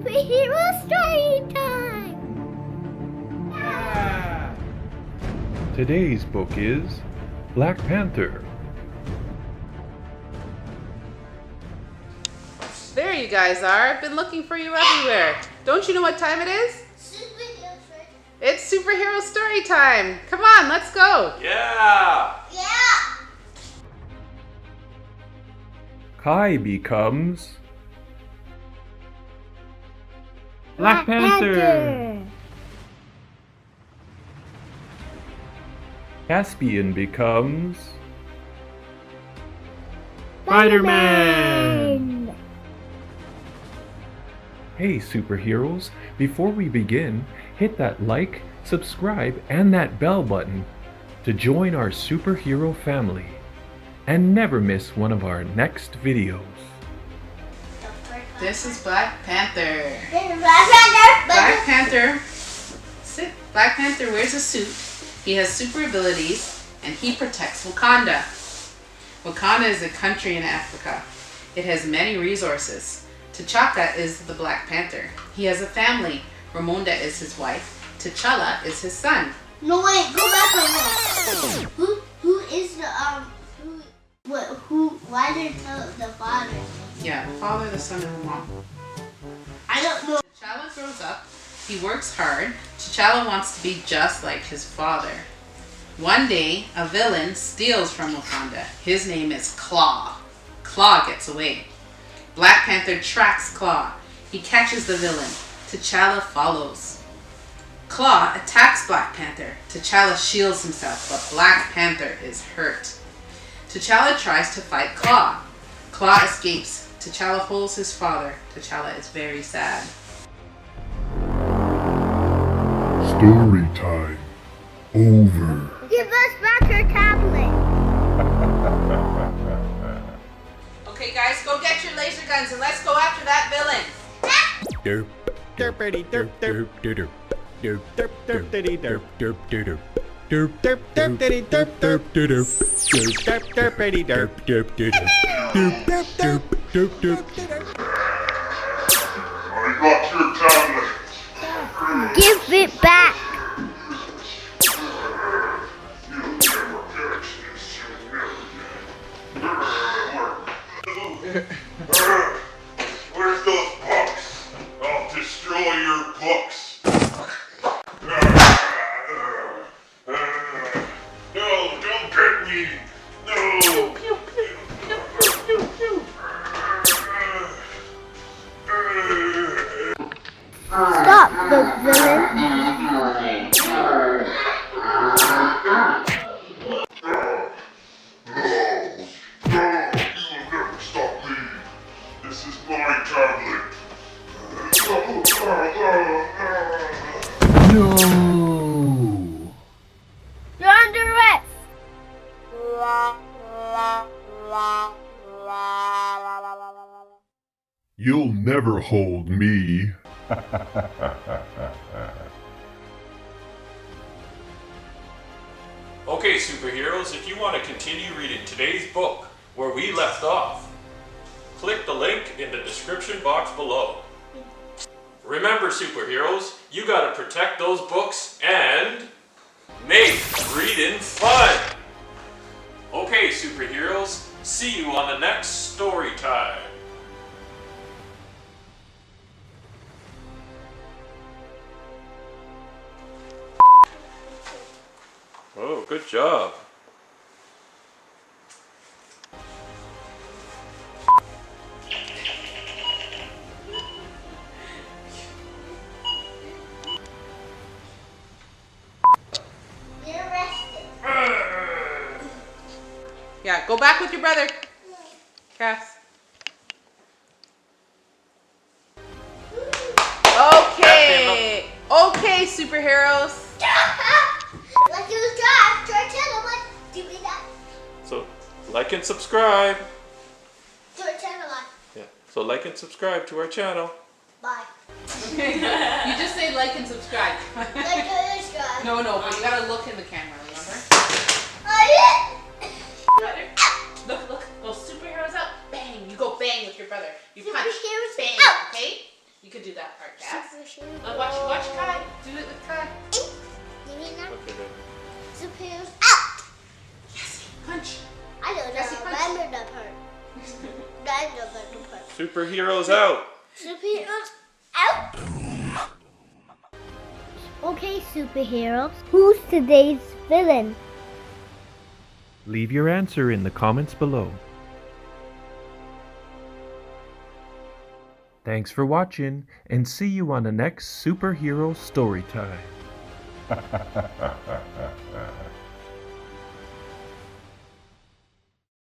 Superhero Storytime! Yeah. Today's book is Black Panther. There you guys are. I've been looking for you everywhere. Don't you know what time it is? It's Superhero Storytime. Come on, let's go. Yeah! Yeah! Kai becomes Black Panther. Caspian becomes Spiderman. Hey superheroes, before we begin, hit that like, subscribe, and that bell button to join our superhero family and never miss one of our next videos. This is Black Panther. Black Panther! Black Panther wears a suit. He has super abilities and he protects Wakanda. Wakanda is a country in Africa. It has many resources. T'Chaka is the Black Panther. He has a family. Ramonda is his wife. T'Challa is his son. No, wait, go back right now. Who is the, why did the father? Yeah, the father, the son, and the mom. I don't know. T'Challa grows up. He works hard. T'Challa wants to be just like his father. One day, a villain steals from Wakanda. His name is Claw. Claw gets away. Black Panther tracks Claw. He catches the villain. T'Challa follows. Claw attacks Black Panther. T'Challa shields himself, but Black Panther is hurt. T'Challa tries to fight Claw. Claw escapes. T'Challa holds his father. T'Challa is very sad. Story time. Over. Give us back your tablet. Okay guys, go get your laser guns and let's go after that villain. Derp. Derpity derp derp derp. Derp derp derpity derp derp derp. Derp derp derpity derp derp derp. Derp derp derpity derp derp derp. Derp derp derp derp derp. I got your tablet. Give it back. Where's those books? I'll destroy your books. No, don't get me. No. Stop the villain. No, you will never stop me. This is my tablet. No! You're under arrest. You'll never hold me. Okay, superheroes, if you want to continue reading today's book where we left off, click the link in the description box below. Remember, superheroes, you gotta protect those books and make reading fun! Okay, superheroes, see you on the next story time. Oh, good job. You're arrested. Yeah, go back with your brother. Cass. Okay. Okay, superheroes. Like you drive to our channel, what? Do we that? So, like and subscribe. To our channel, Yeah, so like and subscribe to our channel. bye. You just say like and subscribe. Like to subscribe. No, but you gotta look in the camera, remember? Oh, yeah. Brother, look, go superheroes out, bang. You go bang with your brother. You punch, Superheroes bang, out. okay? You could do do that part, Cas. Superhero. Watch Kai. Do it with Kai. You mean that? Okay then. Superheroes out. Yes, punch. I don't Jesse, know. punch. Remember that part. I know that part. Superheroes out. Superheroes out. Okay, superheroes. Who's today's villain? Leave your answer in the comments below. Thanks for watching, and see you on the next Superhero Storytime.